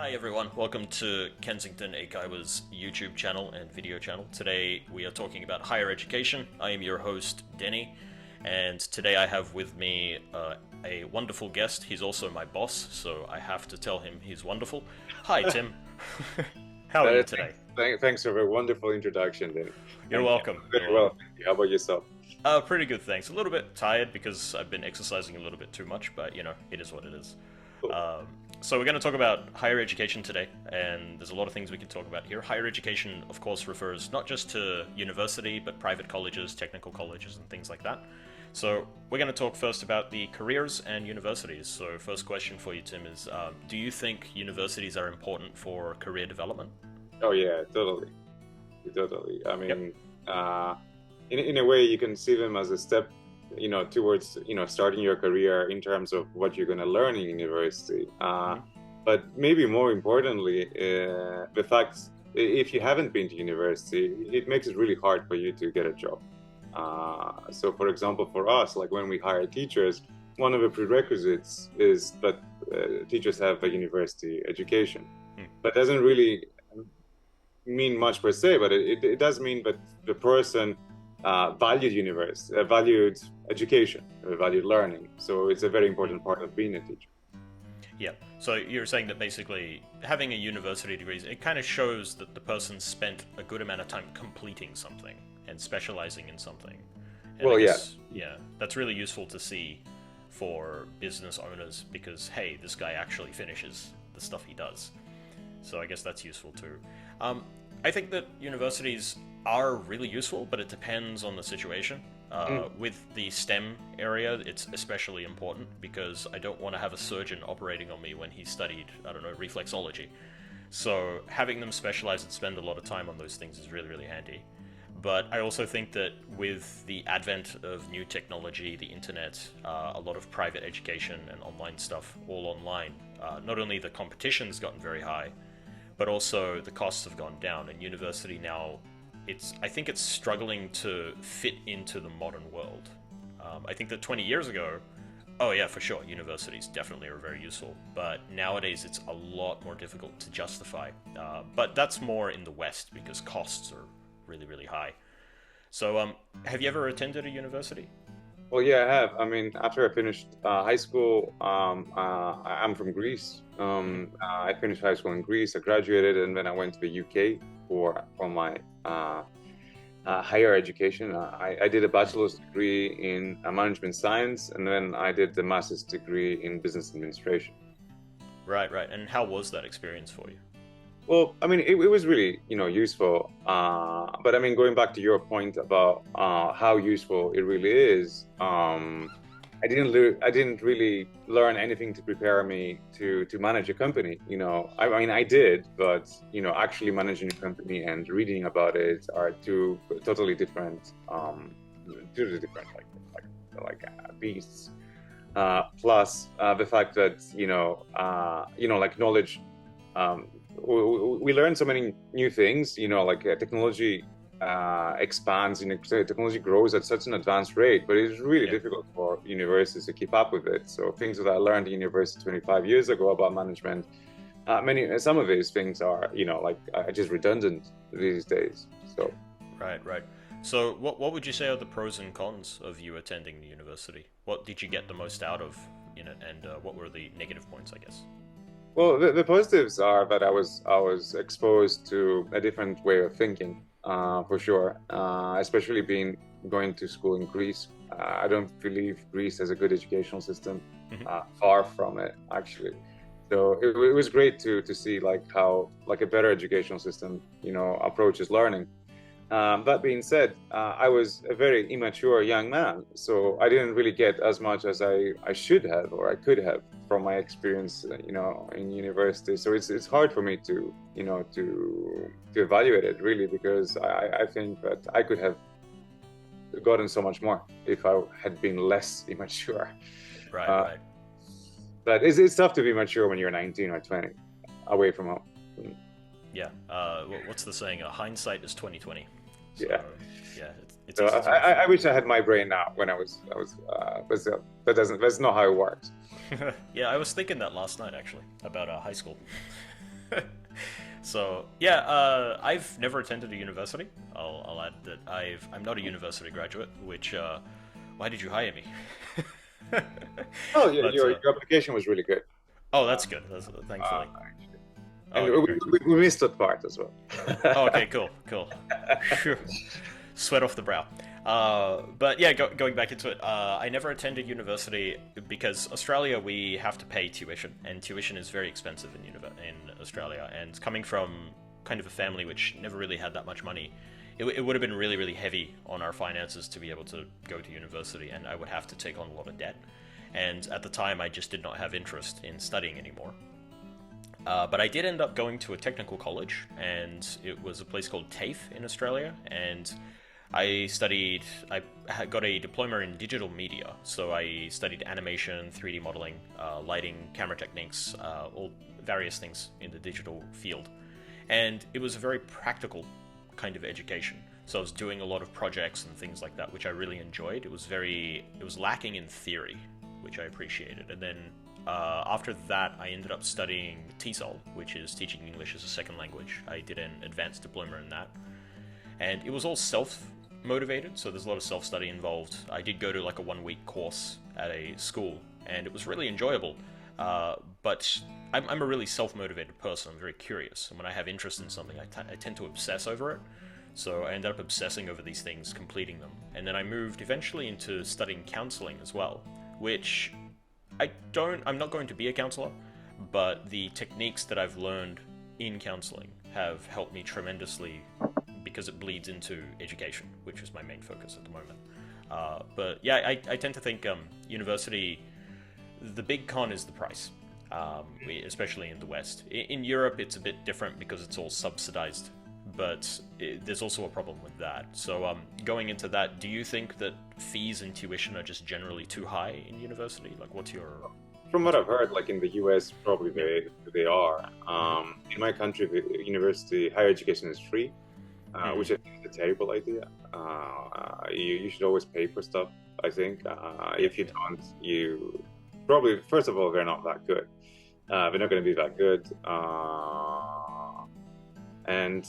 Hi everyone, welcome to Kensington Eikaiwa's YouTube channel and video channel. Today we are talking about higher education. I am your host, Denny, and today I have with me a wonderful guest. He's also my boss, so I have to tell him he's wonderful. Hi Tim, how are you today? Thanks for a wonderful introduction, Denny. You're welcome. Very well, thank you. How about yourself? Pretty good, thanks. A little bit tired because I've been exercising a little bit too much, but you know, it is what it is. Cool. So we're going to talk about higher education today, and there's a lot of things we can talk about here. Higher education, of course, refers not just to university, but private colleges, technical colleges, and things like that. So we're going to talk first about the careers and universities. So first question for you, Tim, is do you think universities are important for career development? Oh yeah, totally. I mean, in a way, you can see them as a step, towards, starting your career in terms of what you're going to learn in university. But maybe more importantly, the fact, if you haven't been to university, it makes it really hard for you to get a job. So for example, for us, like when we hire teachers, one of the prerequisites is that teachers have a university education. That doesn't really mean much per se, but it does mean that the person valued education, valued learning. So it's a very important part of being a teacher. Yeah. So you're saying that basically having a university degree, it kind of shows that the person spent a good amount of time completing something and specializing in something. And well, yeah, that's really useful to see for business owners because, hey, this guy actually finishes the stuff he does. So I guess that's useful too. I think that universities are really useful, but it depends on the situation. With the STEM area, it's especially important because I don't want to have a surgeon operating on me when he studied, reflexology. So having them specialize and spend a lot of time on those things is really, really handy. But I also think that with the advent of new technology, the internet, a lot of private education and online stuff, all online, not only the competition's gotten very high, but also the costs have gone down, and university now, I think it's struggling to fit into the modern world. I think that 20 years ago, oh yeah, for sure, universities definitely are very useful, but nowadays it's a lot more difficult to justify. But that's more in the West because costs are really, really high. So have you ever attended a university? Well, yeah, I have. I mean, after I finished high school, I'm from Greece. I finished high school in Greece. I graduated, and then I went to the UK for my higher education. I did a bachelor's degree in management science, and then I did the master's degree in business administration. Right. And how was that experience for you? Well, I mean, it was really, useful. But I mean, going back to your point about how useful it really is, I didn't really learn anything to prepare me to manage a company. I mean, I did, but actually managing a company and reading about it are two totally different, beasts. Plus the fact that like knowledge. We learn so many new things, technology expands, technology grows at such an advanced rate, but it's really difficult for universities to keep up with it. So things that I learned in university 25 years ago about management, some of these things are, just redundant these days. So Right. So what would you say are the pros and cons of you attending the university? What did you get the most out of in it, and what were the negative points, I guess? Well, the positives are that I was exposed to a different way of thinking, for sure. Especially going to school in Greece. I don't believe Greece has a good educational system. Far from it, actually. So it was great to see how a better educational system, approaches learning. That being said, I was a very immature young man, so I didn't really get as much as I should have or I could have from my experience, in university. So it's hard for me to evaluate it really, because I think that I could have gotten so much more if I had been less immature. Right. But it's tough to be mature when you're 19 or 20, away from home. Yeah. What's the saying? Hindsight is 20/20. So, yeah. It's so I wish I had my brain now when I was but that's not how it works. Yeah, I was thinking that last night actually about high school. So yeah, I've never attended a university. I'll add that I'm not a university graduate. Which why did you hire me? Oh, yeah, But your application was really good. oh, that's good. Thankfully. And Oh, okay, great. we missed that part as well. Oh, okay, cool. Phew. Sweat off the brow. But yeah, going back into it, I never attended university because Australia we have to pay tuition, and tuition is very expensive in Australia. And coming from kind of a family which never really had that much money, it would have been really, really heavy on our finances to be able to go to university, and I would have to take on a lot of debt. And at the time, I just did not have interest in studying anymore. But I did end up going to a technical college, and it was a place called TAFE in Australia, and I got a diploma in digital media, so I studied animation, 3D modeling, lighting, camera techniques, all various things in the digital field. And it was a very practical kind of education. So I was doing a lot of projects and things like that, which I really enjoyed. It was lacking in theory, which I appreciated. And then after that, I ended up studying TESOL, which is Teaching English as a Second Language. I did an advanced diploma in that. And it was all self-motivated, so there's a lot of self-study involved. I did go to like a 1-week course at a school, and it was really enjoyable. But I'm a really self-motivated person. I'm very curious, and when I have interest in something, I tend to obsess over it. So I ended up obsessing over these things, completing them. And then I moved eventually into studying counseling as well, which I'm not going to be a counselor, but the techniques that I've learned in counseling have helped me tremendously because it bleeds into education, which is my main focus at the moment. But yeah, I tend to think university, the big con is the price, especially in the West. In Europe, it's a bit different because it's all subsidized, but there's also a problem with that. So going into that, do you think that fees and tuition are just generally too high in university? Like, what's your... From what I've heard, like in the US, probably they are. In my country, the university higher education is free, which I think is a terrible idea. You should always pay for stuff, I think. If you don't, you probably, first of all, they're not that good. They're not going to be that good. And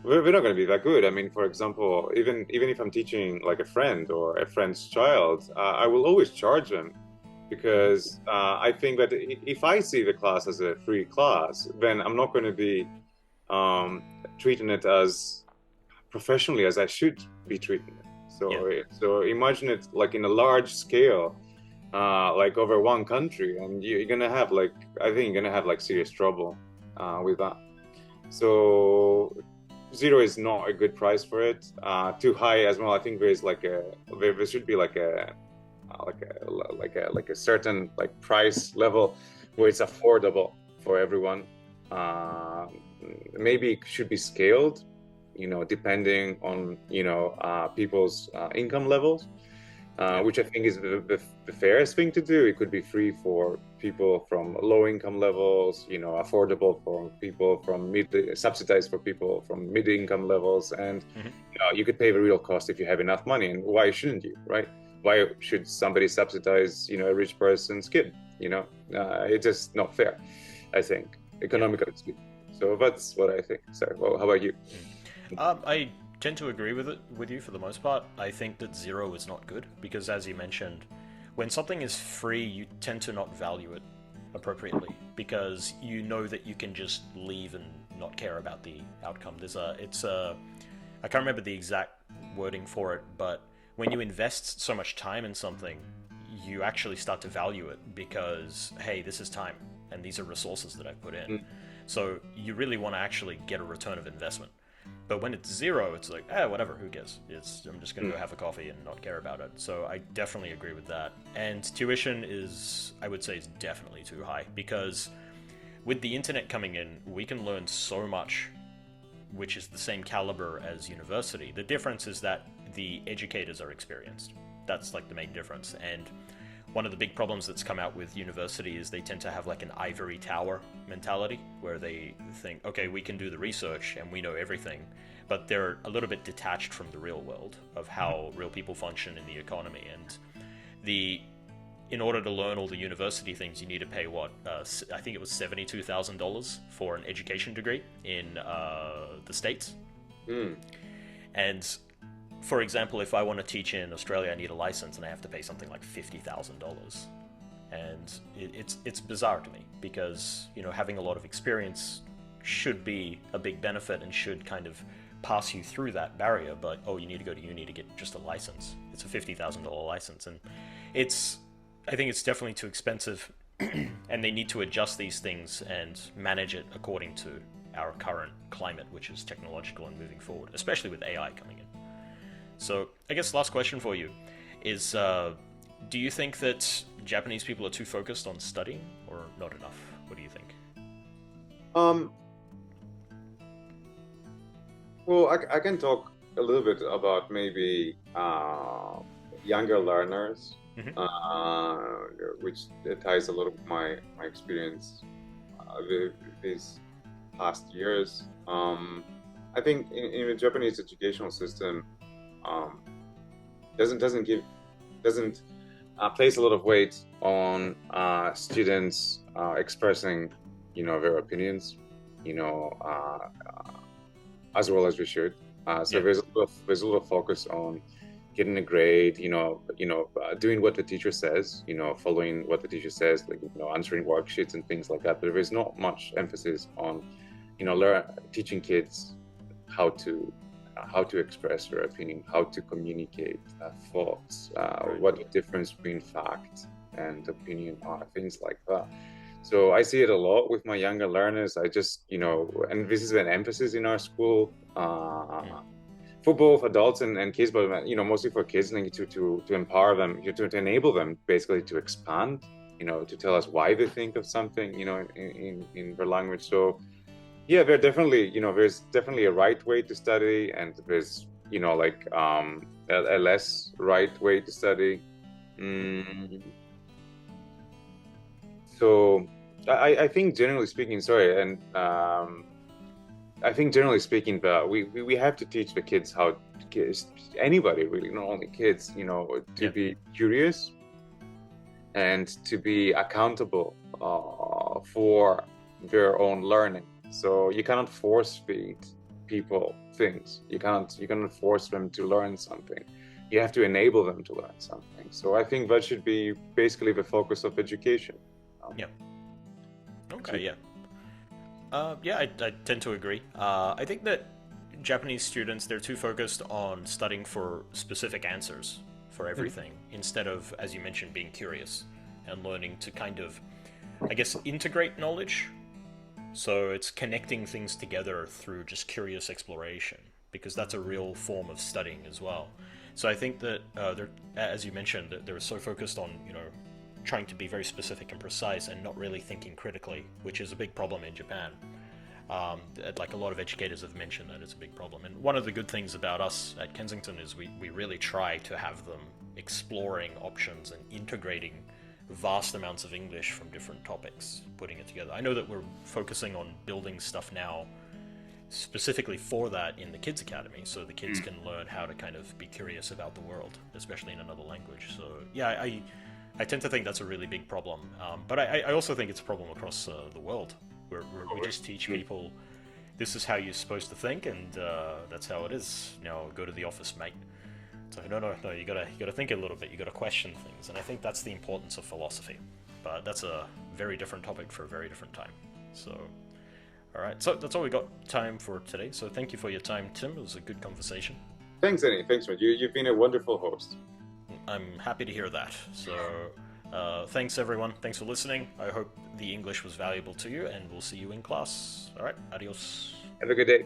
we're not going to be that good. I mean, for example, even if I'm teaching like a friend or a friend's child, I will always charge them because I think that if I see the class as a free class, then I'm not going to be treating it as professionally as I should be treating it. So imagine it like in a large scale, like over one country, and you're gonna have like, I think you're gonna have like serious trouble with that. So zero is not a good price for it. Too high as well. I think there should be like a certain like price level where it's affordable for everyone. Maybe it should be scaled, depending on people's income levels, which I think is the fairest thing to do. It could be free for people from low income levels, affordable for people from subsidized for people from mid income levels, and you could pay the real cost if you have enough money. And why shouldn't you, right? Why should somebody subsidize a rich person's kid? It's just not fair, I think, economically speaking. So that's what I think. Sorry, well, how about you? I tend to agree with you for the most part. I think that zero is not good because, as you mentioned, when something is free, you tend to not value it appropriately because you know that you can just leave and not care about the outcome. I can't remember the exact wording for it, but when you invest so much time in something, you actually start to value it because, hey, this is time and these are resources that I put in. So you really want to actually get a return of investment. But when it's zero, it's like, whatever, who cares? I'm just going to go have a coffee and not care about it. So I definitely agree with that. And tuition I would say, is definitely too high because with the internet coming in, we can learn so much, which is the same caliber as university. The difference is that the educators are experienced. That's like the main difference. And one of the big problems that's come out with university is they tend to have like an ivory tower mentality where they think, okay, we can do the research and we know everything, but they're a little bit detached from the real world of how real people function in the economy. And in order to learn all the university things, you need to pay I think it was $72,000 for an education degree in the States. And for example, if I want to teach in Australia, I need a license and I have to pay something like $50,000. And it's bizarre to me because, having a lot of experience should be a big benefit and should kind of pass you through that barrier, but you need to go to uni to get just a license. It's a $50,000 license, and I think it's definitely too expensive, and they need to adjust these things and manage it according to our current climate, which is technological and moving forward, especially with AI coming in. So I guess last question for you is, do you think that Japanese people are too focused on studying or not enough? What do you think? Well, I can talk a little bit about maybe younger learners, which ties a lot of my experience these past years. I think in the Japanese educational system, doesn't place a lot of weight on students expressing, their opinions, as well as we should. There's a lot of focus on getting a grade, doing what the teacher says, following what the teacher says, like, answering worksheets and things like that. But there is not much emphasis on, teaching kids how to express their opinion, how to communicate thoughts, what the difference between fact and opinion are, things like that. So I see it a lot with my younger learners. I just, and this is an emphasis in our school for both adults and kids, but mostly for kids, to empower them, to enable them basically to expand, to tell us why they think of something, in their language. So yeah, there's definitely a right way to study, and there's a less right way to study. So I think generally speaking, I think generally speaking, that we have to teach the kids anybody really, not only kids, to be curious and to be accountable for their own learning. So you cannot force feed people things. You cannot force them to learn something. You have to enable them to learn something. So I think that should be basically the focus of education. Okay, I tend to agree. I think that Japanese students, they're too focused on studying for specific answers for everything, instead of, as you mentioned, being curious and learning to kind of, I guess, integrate knowledge. So it's connecting things together through just curious exploration, because that's a real form of studying as well. So I think that, as you mentioned, that they're so focused on, trying to be very specific and precise and not really thinking critically, which is a big problem in Japan. Like a lot of educators have mentioned that it's a big problem. And one of the good things about us at Kensington is we really try to have them exploring options and integrating vast amounts of English from different topics, putting it together. I know that we're focusing on building stuff now specifically for that in the Kids Academy, so the kids can learn how to kind of be curious about the world, especially in another language. So yeah, I tend to think that's a really big problem. But I also think it's a problem across the world, where we just teach people, this is how you're supposed to think, and that's how it is. Go to the office, mate. So no, you gotta think a little bit. You gotta question things, and I think that's the importance of philosophy. But that's a very different topic for a very different time. So, all right. So that's all we got time for today. So thank you for your time, Tim. It was a good conversation. Thanks, Annie. Thanks, man. You've been a wonderful host. I'm happy to hear that. So thanks, everyone. Thanks for listening. I hope the English was valuable to you, and we'll see you in class. All right. Adios. Have a good day.